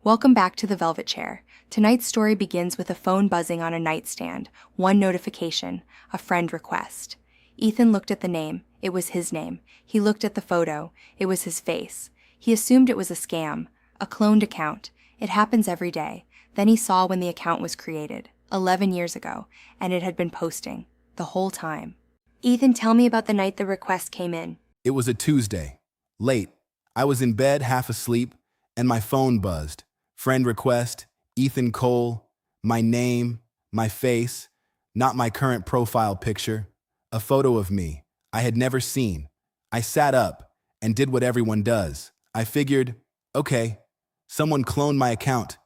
Welcome back to the Velvet Chair. Tonight's story begins with a phone buzzing on a nightstand, one notification, a friend request. Ethan looked at the name. It was his name. He looked at the photo. It was his face. He assumed it was a scam, a cloned account. It happens every day. Then he saw when the account was created, 11 years ago, and it had been posting, the whole time. Ethan, tell me about the night the request came in. It was a Tuesday. Late. I was in bed, half asleep, and my phone buzzed. Friend request, Ethan Cole, my name, my face, not my current profile picture, a photo of me I had never seen. I sat up and did what everyone does. I figured, okay, someone cloned my account.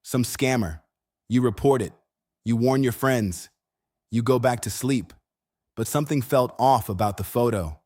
Some scammer. You report it. You warn your friends. You go back to sleep. But something felt off about the photo.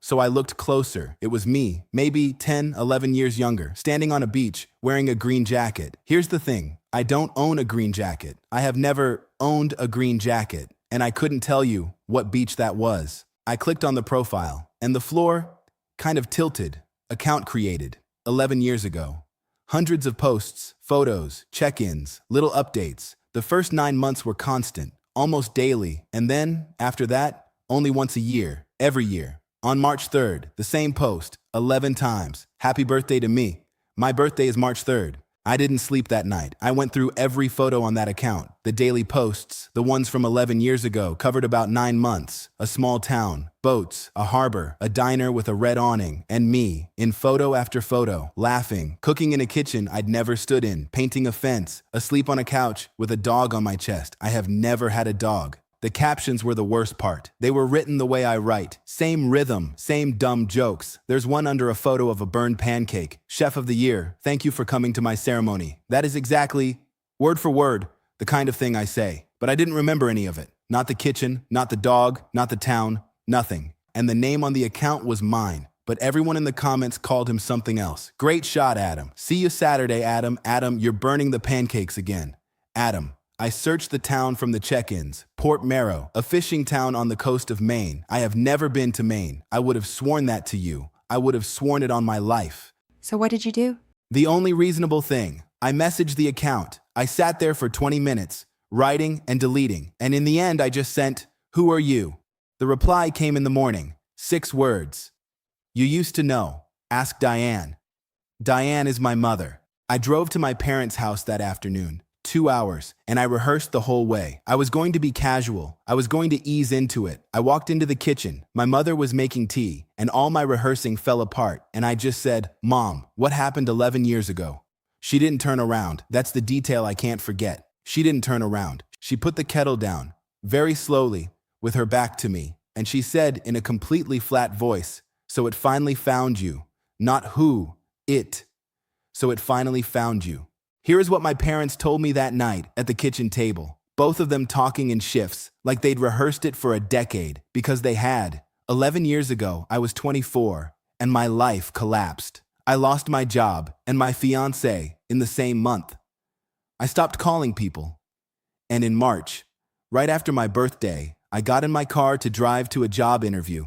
So I looked closer. It was me, maybe 10, 11 years younger, standing on a beach, wearing a green jacket. Here's the thing. I don't own a green jacket. I have never owned a green jacket, and I couldn't tell you what beach that was. I clicked on the profile, and the floor kind of tilted. Account created 11 years ago. Hundreds of posts, photos, check-ins, little updates. The first 9 months were constant, almost daily, and then, after that, only once a year, every year. On March 3rd, the same post, 11 times. Happy birthday to me. My birthday is March 3rd. I didn't sleep that night. I went through every photo on that account. The daily posts, the ones from 11 years ago, covered about 9 months. A small town, boats, a harbor, a diner with a red awning, and me, in photo after photo, laughing, cooking in a kitchen I'd never stood in, painting a fence, asleep on a couch with a dog on my chest. I have never had a dog. The captions were the worst part. They were written the way I write. Same rhythm, same dumb jokes. There's one under a photo of a burned pancake. Chef of the year, thank you for coming to my ceremony. That is exactly, word for word, the kind of thing I say. But I didn't remember any of it. Not the kitchen, not the dog, not the town, nothing. And the name on the account was mine. But everyone in the comments called him something else. Great shot, Adam. See you Saturday, Adam. Adam, you're burning the pancakes again. Adam. I searched the town from the check-ins. Port Merrow, a fishing town on the coast of Maine. I have never been to Maine. I would have sworn that to you. I would have sworn it on my life. So what did you do? The only reasonable thing. I messaged the account. I sat there for 20 minutes, writing and deleting. And in the end, I just sent, "Who are you?" The reply came in the morning. 6 words. "You used to know. Ask Diane." Diane is my mother. I drove to my parents' house that afternoon. 2 hours, and I rehearsed the whole way. I was going to be casual. I was going to ease into it. I walked into the kitchen. My mother was making tea, and all my rehearsing fell apart, and I just said, "Mom, what happened 11 years ago?" She didn't turn around. That's the detail I can't forget. She didn't turn around. She put the kettle down, very slowly, with her back to me, and she said in a completely flat voice, "So it finally found you. Not who, it. So it finally found you." Here is what my parents told me that night at the kitchen table, both of them talking in shifts, like they'd rehearsed it for a decade, because they had. 11 years ago, I was 24, and my life collapsed. I lost my job and my fiancé in the same month. I stopped calling people. And in March, right after my birthday, I got in my car to drive to a job interview.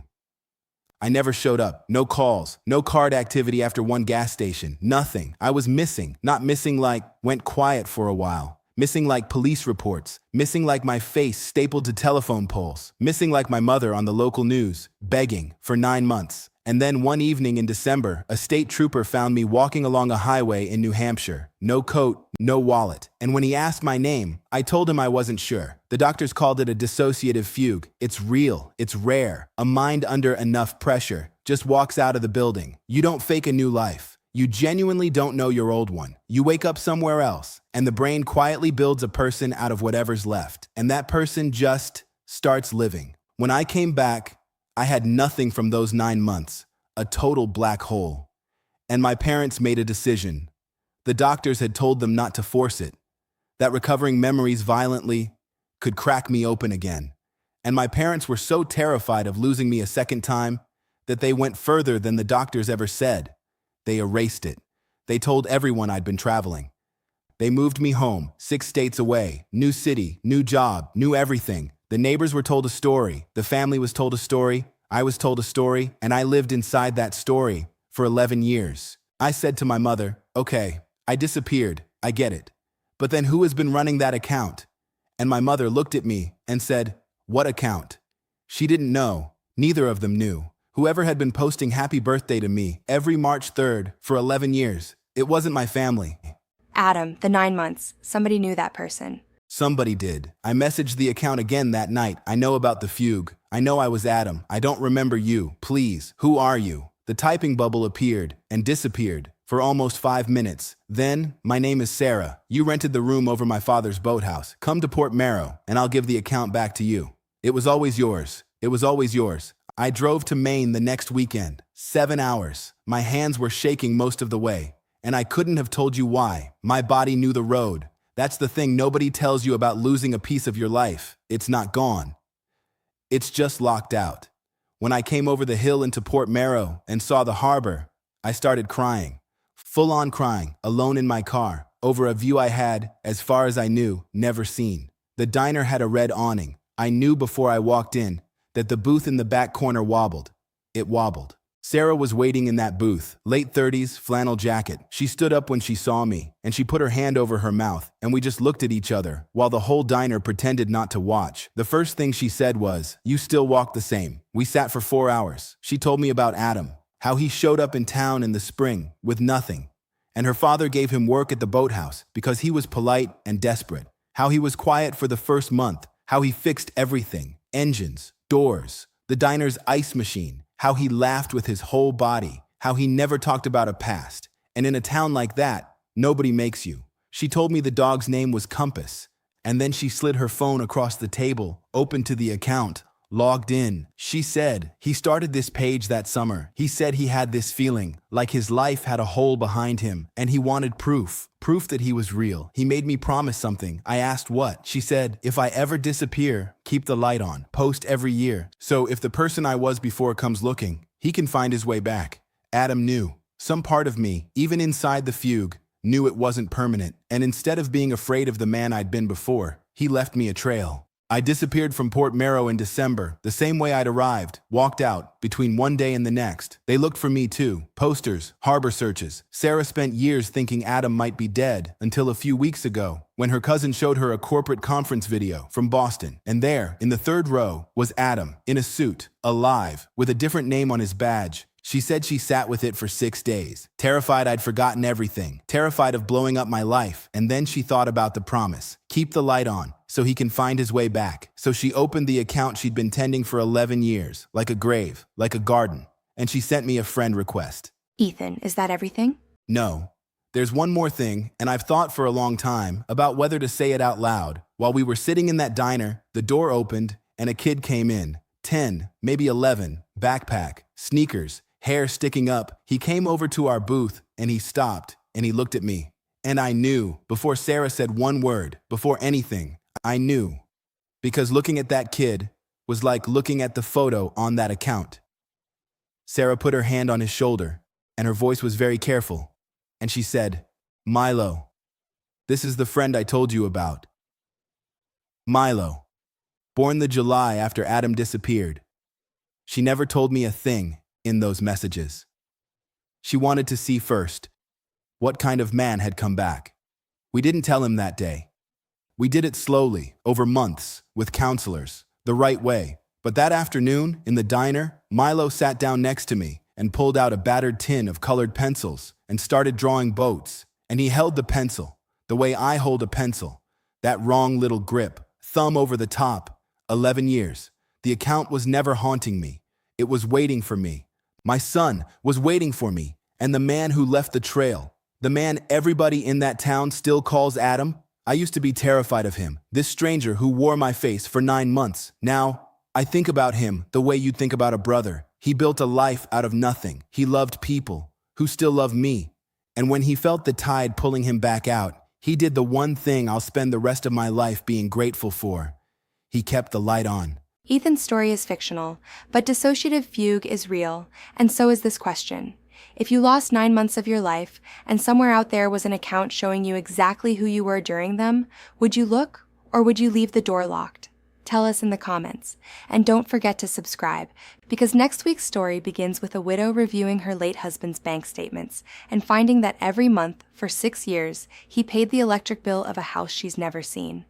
I never showed up. No calls, no card activity after one gas station, nothing. I was missing, not missing like went quiet for a while. Missing like police reports, missing like my face stapled to telephone poles, missing like my mother on the local news, begging for 9 months. And then one evening in December, a state trooper found me walking along a highway in New Hampshire. No coat, no wallet. And when he asked my name, I told him I wasn't sure. The doctors called it a dissociative fugue. It's real. It's rare. A mind under enough pressure just walks out of the building. You don't fake a new life. You genuinely don't know your old one. You wake up somewhere else, and the brain quietly builds a person out of whatever's left. And that person just starts living. When I came back, I had nothing from those 9 months, a total black hole. And my parents made a decision. The doctors had told them not to force it, that recovering memories violently could crack me open again. And my parents were so terrified of losing me a second time that they went further than the doctors ever said. They erased it. They told everyone I'd been traveling. They moved me home, 6 states away, new city, new job, new everything. The neighbors were told a story, the family was told a story, I was told a story, and I lived inside that story for 11 years. I said to my mother, "Okay, I disappeared, I get it. But then who has been running that account? And my mother looked at me and said, "What account?" She didn't know. Neither of them knew. Whoever had been posting happy birthday to me every March 3rd for 11 years, it wasn't my family. Adam, the 9 months. Somebody knew that person. Somebody did. I messaged the account again that night. I know about the fugue. I know I was Adam. I don't remember you. Please, who are you? The typing bubble appeared and disappeared for almost 5 minutes. Then, my name is Sarah. You rented the room over my father's boathouse. Come to Port Merrow, and I'll give the account back to you. It was always yours. It was always yours. I drove to Maine the next weekend. 7 hours. My hands were shaking most of the way, and I couldn't have told you why. My body knew the road. That's the thing nobody tells you about losing a piece of your life. It's not gone. It's just locked out. When I came over the hill into Port Merrow and saw the harbor, I started crying. Full-on crying, alone in my car, over a view I had, as far as I knew, never seen. The diner had a red awning. I knew before I walked in that the booth in the back corner wobbled. It wobbled. Sarah was waiting in that booth, late 30s, flannel jacket. She stood up when she saw me, and she put her hand over her mouth, and we just looked at each other, while the whole diner pretended not to watch. The first thing she said was, "You still walk the same." We sat for 4 hours. She told me about Adam, how he showed up in town in the spring with nothing, and her father gave him work at the boathouse because he was polite and desperate. How he was quiet for the first month, how he fixed everything, engines, doors, the diner's ice machine, how he laughed with his whole body, how he never talked about a past. And in a town like that, nobody makes you. She told me the dog's name was Compass, and then she slid her phone across the table, opened to the account, logged in. She said, "He started this page that summer. He said he had this feeling, like his life had a hole behind him, and he wanted proof that he was real. He made me promise something." I asked what. She said, "If I ever disappear, keep the light on. Post every year. So if the person I was before comes looking, he can find his way back." Adam knew. Some part of me, even inside the fugue, knew it wasn't permanent. And instead of being afraid of the man I'd been before, he left me a trail. I disappeared from Port Merrow in December, the same way I'd arrived, walked out, between one day and the next. They looked for me too. Posters, harbor searches. Sarah spent years thinking Adam might be dead, until a few weeks ago, when her cousin showed her a corporate conference video from Boston. And there, in the 3rd row, was Adam, in a suit, alive, with a different name on his badge. She said she sat with it for 6 days, terrified I'd forgotten everything, terrified of blowing up my life. And then she thought about the promise. Keep the light on, so he can find his way back. So she opened the account she'd been tending for 11 years, like a grave, like a garden. And she sent me a friend request. Ethan, is that everything? No. There's one more thing, and I've thought for a long time about whether to say it out loud. While we were sitting in that diner, the door opened, and a kid came in. 10, maybe 11, backpack, sneakers, hair sticking up. He came over to our booth, and he stopped, and he looked at me. And I knew, before Sarah said one word, before anything, I knew. Because looking at that kid was like looking at the photo on that account. Sarah put her hand on his shoulder, and her voice was very careful. And she said, "Milo, this is the friend I told you about." Milo, born the July after Adam disappeared. She never told me a thing in those messages. She wanted to see first what kind of man had come back. We didn't tell him that day. We did it slowly, over months, with counselors, the right way. But that afternoon, in the diner, Milo sat down next to me and pulled out a battered tin of colored pencils and started drawing boats. And he held the pencil, the way I hold a pencil, that wrong little grip, thumb over the top. 11 years. The account was never haunting me. It was waiting for me. My son was waiting for me, and the man who left the trail, the man everybody in that town still calls Adam. I used to be terrified of him, this stranger who wore my face for 9 months. Now, I think about him the way you'd think about a brother. He built a life out of nothing. He loved people who still love me. And when he felt the tide pulling him back out, he did the one thing I'll spend the rest of my life being grateful for. He kept the light on. Ethan's story is fictional, but dissociative fugue is real, and so is this question. If you lost 9 months of your life, and somewhere out there was an account showing you exactly who you were during them, would you look, or would you leave the door locked? Tell us in the comments. And don't forget to subscribe, because next week's story begins with a widow reviewing her late husband's bank statements and finding that every month, for 6 years, he paid the electric bill of a house she's never seen.